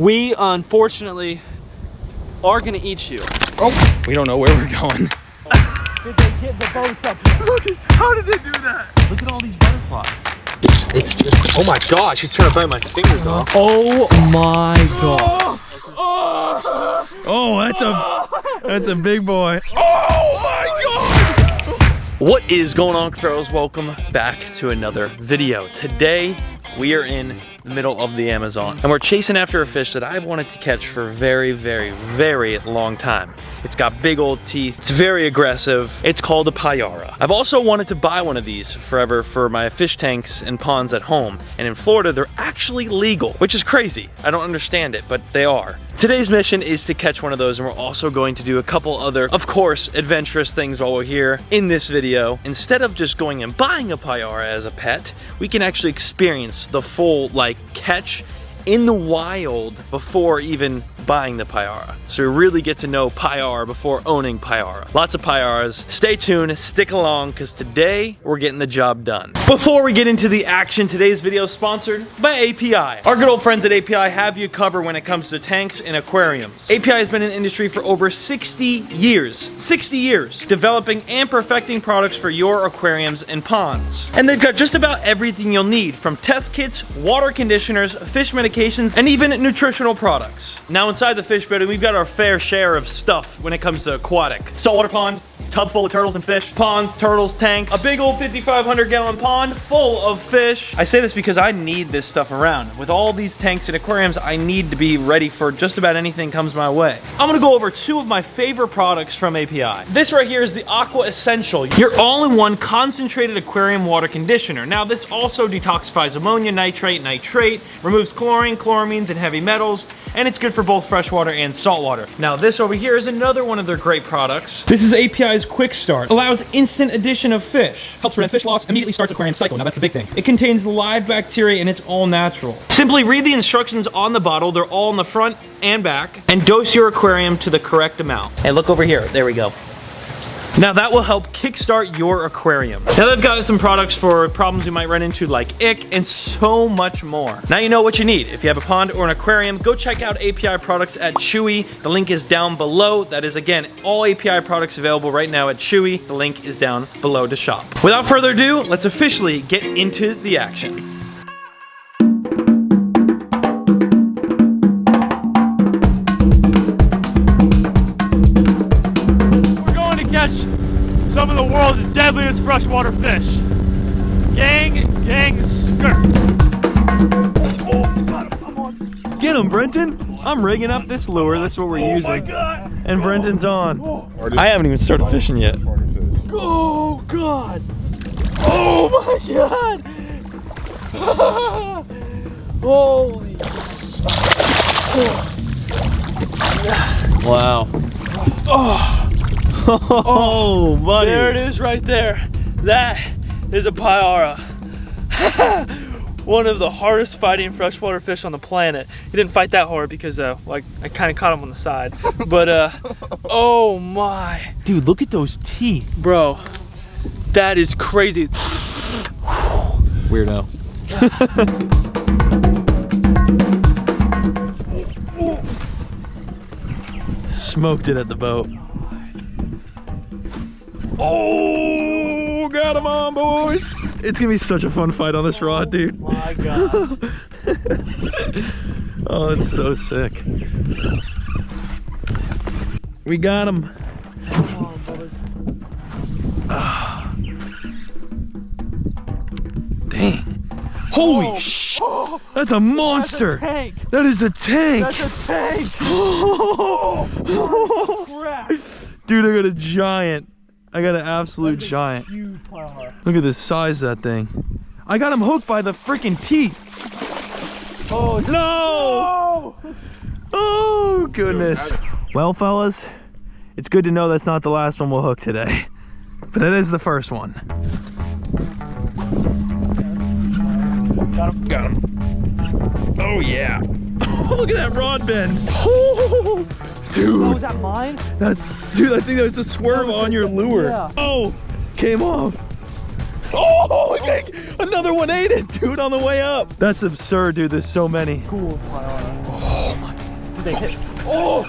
We unfortunately are gonna eat you. Oh, we don't know where we're going. Did they get the boats up here? Look, how did they do that? Look at all these butterflies. It's oh my gosh, he's trying to bite my fingers off. Oh my god. Oh, that's a big boy. Oh my god! What is going on, Cuffaros? Welcome back to another video. Today, we are in the middle of the Amazon and we're chasing after a fish that I've wanted to catch for a very, very, very long time. It's got big old teeth. It's very aggressive. It's called a pyara. I've also wanted to buy one of these forever for my fish tanks and ponds at home. And in Florida, they're actually legal, which is crazy. I don't understand it, but they are. Today's mission is to catch one of those, and we're also going to do a couple other, of course, adventurous things while we're here in this video. Instead of just going and buying a pyara as a pet, we can actually experience the full, catch in the wild before even buying the pyara. So we really get to know pyara before owning pyara. Lots of pyaras. Stay tuned, stick along, because today we're getting the job done. Before we get into the action, today's video is sponsored by API. Our good old friends at API have you covered when it comes to tanks and aquariums. API has been in the industry for over 60 years. 60 years, developing and perfecting products for your aquariums and ponds. And they've got just about everything you'll need, from test kits, water conditioners, fish medications, and even nutritional products. Now inside the fish building, we've got our fair share of stuff when it comes to aquatic. Saltwater pond, tub full of turtles and fish, ponds, turtles, tanks, a big old 5,500 gallon pond full of fish. I say this because I need this stuff around. With all these tanks and aquariums, I need to be ready for just about anything comes my way. I'm gonna go over two of my favorite products from API. This right here is the Aqua Essential, your all-in-one concentrated aquarium water conditioner. Now this also detoxifies ammonia, nitrate, removes chlorine, chloramines, and heavy metals, and it's good for both freshwater and saltwater. Now this over here is another one of their great products. This is API's Quick Start. Allows instant addition of fish. Helps prevent fish loss, immediately starts aquarium cycle. Now that's the big thing. It contains live bacteria and it's all natural. Simply read the instructions on the bottle. They're all on the front and back. And dose your aquarium to the correct amount. And look over here, there we go. Now that will help kickstart your aquarium. Now they've got some products for problems you might run into like ick and so much more. Now you know what you need. If you have a pond or an aquarium, go check out API products at Chewy. The link is down below. That is again, all API products available right now at Chewy. The link is down below to shop. Without further ado, let's officially get into the action. Some of the world's deadliest freshwater fish. Gang, skirt. Oh, got him, come on. Get him, Brenton. I'm rigging up this lure. That's what we're using. My God. And Brenton's on. I haven't even started fishing yet. Oh, God. Oh, my God. Holy. Wow. Oh, buddy. There it is right there. That is a pyara. One of the hardest fighting freshwater fish on the planet. He didn't fight that hard because I kind of caught him on the side. But oh my. Dude, look at those teeth. Bro, that is crazy. Weirdo. Smoked it at the boat. Oh, got him on, boys. It's gonna be such a fun fight on this rod, dude. My God. Oh, it's so sick. We got him. Dang. Holy shit. That's a monster. That's a tank. That is a tank. That's a tank. Oh, crap. Dude, I got a giant. I got an absolute giant. Huge pyara. Look at the size of that thing. I got him hooked by the freaking teeth. Oh no! No! Oh goodness. Well, fellas, it's good to know that's not the last one we'll hook today, but that is the first one. Got him. Got him. Oh yeah. Oh, look at that rod bend. Oh, dude. Oh, was that mine? Dude, I think that was a swerve on your lure. Yeah. Oh, came off. Oh, okay. Another one ate it, dude, on the way up. That's absurd, dude. There's so many. Cool pyara. Oh my a big hit. Oh!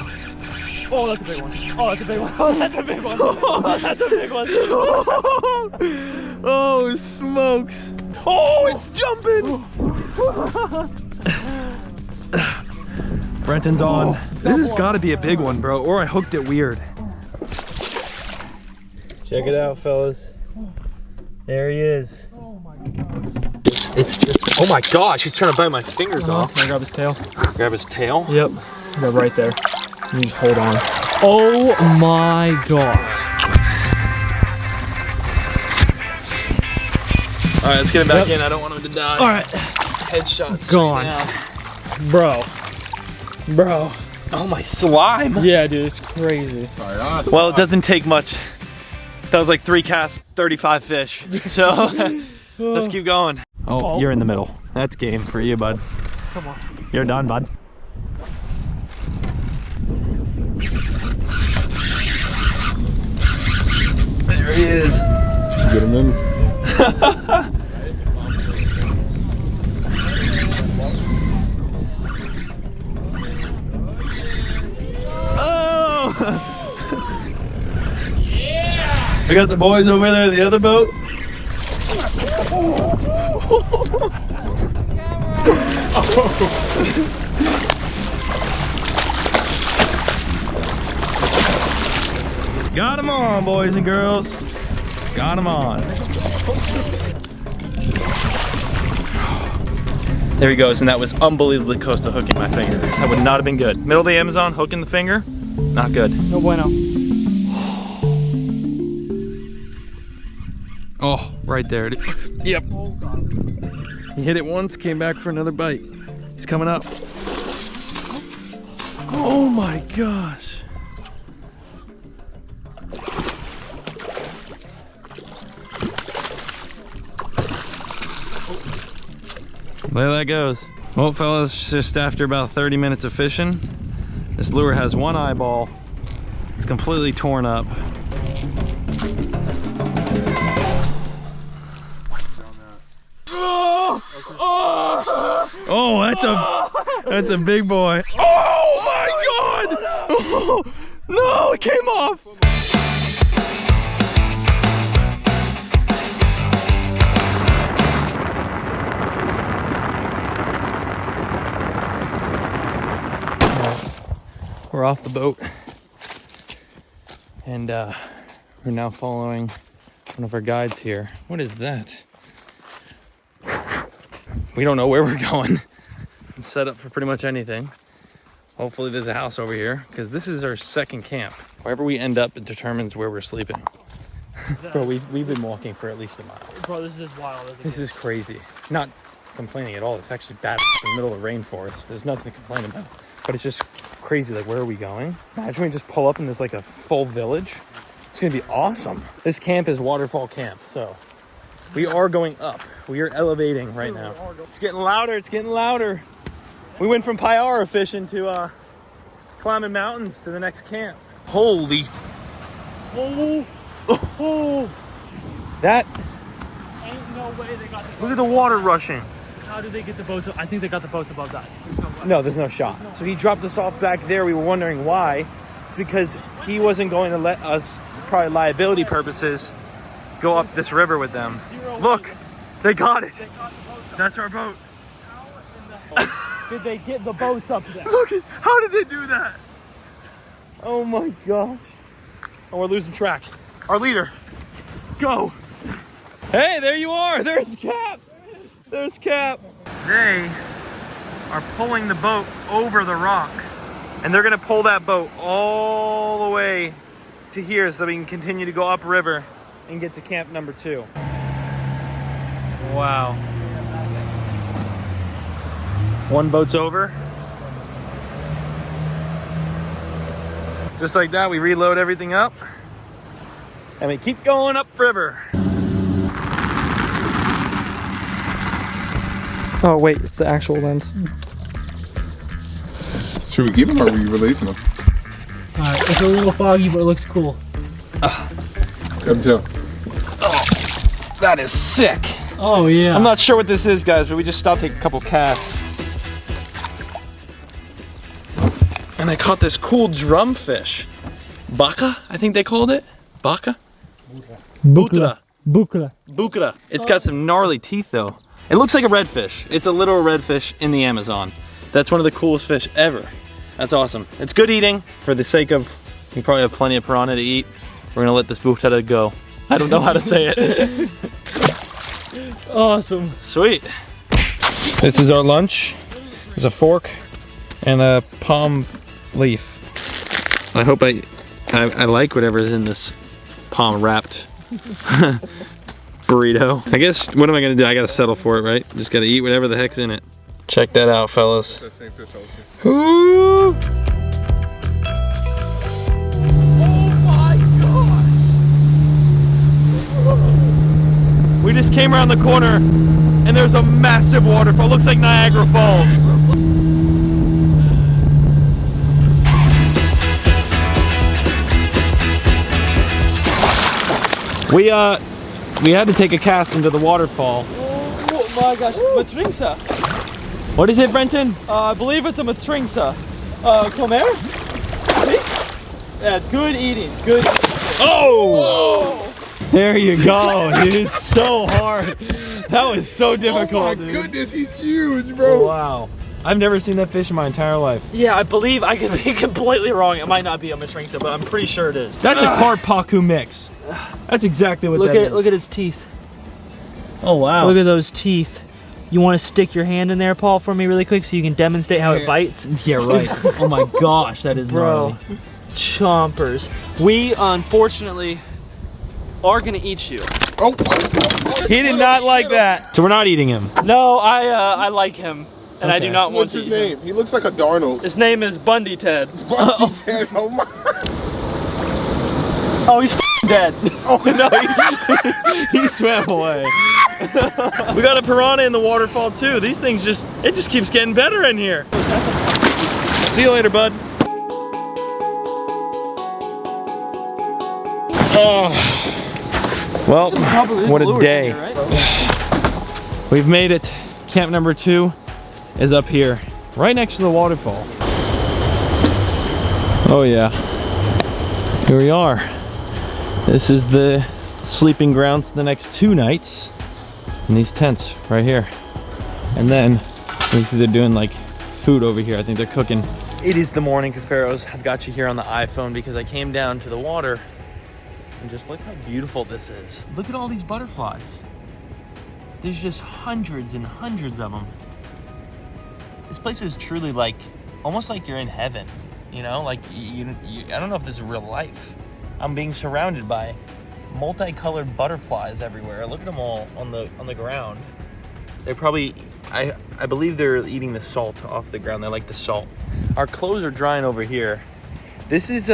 Oh, that's a big one. Oh, that's a big one. Oh, that's a big one. Oh, that's a big one. Oh, smokes. Oh, it's jumping. Brenton's on. This has got to be a big one, bro, or I hooked it weird. Check it out, fellas. There he is. Oh my god. It's just, oh my gosh, he's trying to bite my fingers off. Can I grab his tail? Grab his tail? Yep. Go right there. You just hold on. Oh my gosh. All right, let's get him back in. I don't want him to die. All right. Headshot. Gone. Bro. Oh, my slime. Yeah, dude, it's crazy. Well, it doesn't take much. That was like 3 casts, 35 fish. So let's keep going. Oh, you're in the middle. That's game for you, bud. Come on. You're done, bud. There he is. Get him in. Oh! Yeah! I got the boys over there in the other boat. Got them on, boys and girls. Got them on. There he goes, and that was unbelievably close to hooking my finger. That would not have been good. Middle of the Amazon, hooking the finger, not good. No bueno. Oh, right there. Yep. He hit it once, came back for another bite. He's coming up. Oh my gosh. There that goes. Well, fellas, just after about 30 minutes of fishing, this lure has one eyeball. It's completely torn up. Oh, that's a big boy. Oh my God! Oh, no, it came off. We're off the boat, and we're now following one of our guides here. What is that? We don't know where we're going. I'm set up for pretty much anything. Hopefully there's a house over here, because this is our second camp. Wherever we end up, it determines where we're sleeping. Bro, we've been walking for at least a mile. Bro, this is wild. This is crazy. Not complaining at all. It's actually bad. It's in the middle of the rainforest. There's nothing to complain about. But it's just crazy. Like, where are we going? Imagine we just pull up in this like a full village. It's gonna be awesome. This camp is waterfall camp, so we are going up. We are elevating right now. It's getting louder. It's getting louder. We went from pyara fishing to climbing mountains to the next camp. Holy! Oh! That! Ain't no way they got the Look at the water rushing. How did they get the boats? I think they got the boats above that. No, there's no shot. So he dropped us off back there. We were wondering why. It's because he wasn't going to let us, probably liability purposes, go up this river with them. Look, they got it. That's our boat. Did they get the boats up there? Look, how did they do that? Oh my gosh. Oh, we're losing track. Our leader, go. Hey, there you are. There's Cap. There's Cap. They are pulling the boat over the rock. And they're gonna pull that boat all the way to here so we can continue to go upriver and get to camp number 2. Wow. One boat's over. Just like that, we reload everything up and we keep going upriver. Oh wait, it's the actual lens. Should we keep them or are we releasing them? Alright, it's a little foggy, but it looks cool. Come tell. Oh, that is sick. Oh yeah. I'm not sure what this is, guys, but we just stopped taking a couple casts. And I caught this cool drumfish. Baka, I think they called it. Baka? Bukla. Bukla. Bukla. It's got some gnarly teeth though. It looks like a redfish. It's a little redfish in the Amazon. That's one of the coolest fish ever. That's awesome. It's good eating for the sake of, you probably have plenty of piranha to eat. We're gonna let this bukla go. I don't know how to say it. Awesome. Sweet. This is our lunch. There's a fork and a palm leaf. I hope I like whatever is in this palm wrapped burrito. I guess, what am I gonna do? I gotta settle for it, right? Just gotta eat whatever the heck's in it. Check that out, fellas. That same fish also. Ooh. We just came around the corner and there's a massive waterfall. Looks like Niagara Falls. We had to take a cast into the waterfall. Oh my gosh, matringsa. What is it, Brenton? I believe it's a matringsa. Come here. See? Yeah, good eating. Good eating. Oh! There you go, dude. It's so hard. That was so difficult, Oh my dude. goodness, he's huge, bro. Oh, wow. I've never seen that fish in my entire life. Yeah, I believe, I could be completely wrong. It might not be a matringsa, but I'm pretty sure it is. That's a carp-pacu mix. That's exactly what that is. Look at its teeth. Oh, wow. Look at those teeth. You want to stick your hand in there, Paul, for me really quick so you can demonstrate how it bites? Yeah, right. Oh my gosh, that is Bro, gnarly. chompers. We, unfortunately, are going to eat you. Oh, He did not like that. So we're not eating him. No, I like him, and I do Okay. not want What's to his eat him. name? He looks like a Darnold. His name is Bundy Ted. Bundy Ted, oh my. Oh, he's dead. Oh No, He swam away. We got a piranha in the waterfall too. These things it just keeps getting better in here. See you later, bud. Oh. Well, what a day. We've made it. Camp number 2 is up here, right next to the waterfall. Oh yeah. Here we are. This is the sleeping grounds the next 2 nights in these tents right here. And then you see they're doing like food over here. I think they're cooking. It is the morning, Cuffaros. I've got you here on the iPhone because I came down to the water and just look how beautiful this is. Look at all these butterflies. There's just hundreds and hundreds of them. This place is truly like, almost like you're in heaven. You know, like I don't know if this is real life. I'm being surrounded by multicolored butterflies everywhere. Look at them all on the ground. They're probably, I believe they're eating the salt off the ground. They like the salt. Our clothes are drying over here. This is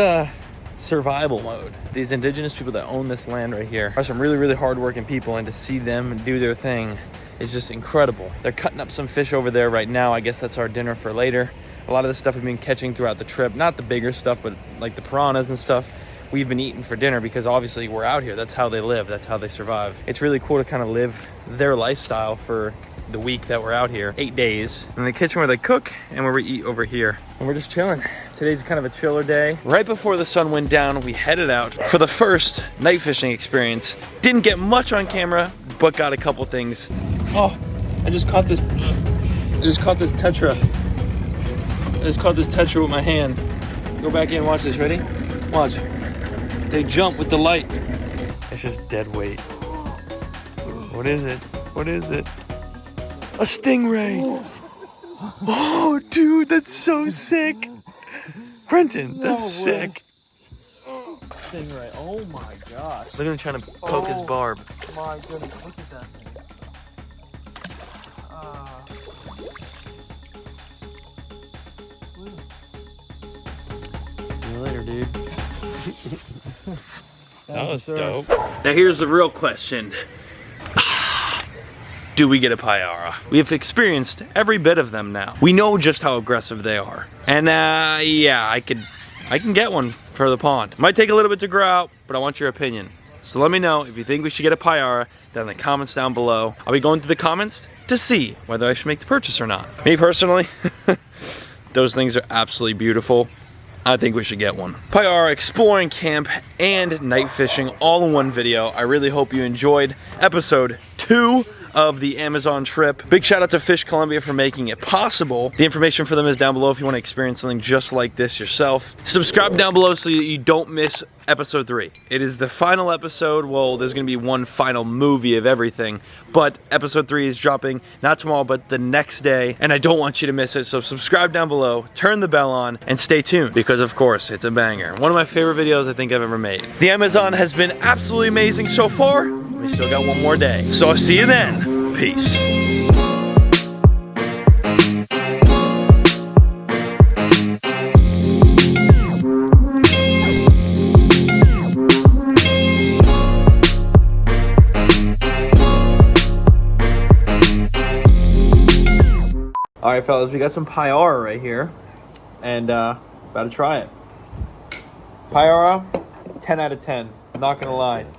survival mode. These indigenous people that own this land right here are some really, really hardworking people, and to see them do their thing is just incredible. They're cutting up some fish over there right now. I guess that's our dinner for later. A lot of the stuff we've been catching throughout the trip, not the bigger stuff, but like the piranhas and stuff, we've been eating for dinner because obviously we're out here. That's how they live. That's how they survive. It's really cool to kind of live their lifestyle for the week that we're out here. 8 days. In the kitchen where they cook and where we eat over here. And we're just chilling. Today's kind of a chiller day. Right before the sun went down, we headed out for the first night fishing experience. Didn't get much on camera, but got a couple things. Oh, I just caught this tetra. I just caught this tetra with my hand. Go back in, watch this, ready? Watch. They jump with the light. It's just dead weight. What is it? What is it? A stingray. Oh, dude, that's so sick. Brenton, that's sick. Stingray. Oh my gosh. Look at him trying to poke his barb. My goodness, look at that thing. See you later, dude. That was dope. Now here's the real question. Do we get a pyara? We have experienced every bit of them now. We know just how aggressive they are. And yeah, I can get one for the pond. Might take a little bit to grow out, but I want your opinion. So let me know if you think we should get a pyara down in the comments down below. I'll be going through the comments to see whether I should make the purchase or not. Me personally, Those things are absolutely beautiful. I think we should get one. Pyara exploring camp and night fishing all in one video. I really hope you enjoyed episode 2 of the Amazon trip. Big shout out to Fish Columbia for making it possible. The information for them is down below if you want to experience something just like this yourself. Subscribe down below so you don't miss episode 3. It is the final episode. Well, there's gonna be one final movie of everything, but episode 3 is dropping not tomorrow, but the next day, and I don't want you to miss it. So subscribe down below, turn the bell on, and stay tuned because of course it's a banger. One of my favorite videos I think I've ever made. The Amazon has been absolutely amazing so far. We still got one more day. So I'll see you then. Peace. All right, fellas, we got some pyara right here, and about to try it. Pyara, 10 out of 10. Not gonna lie.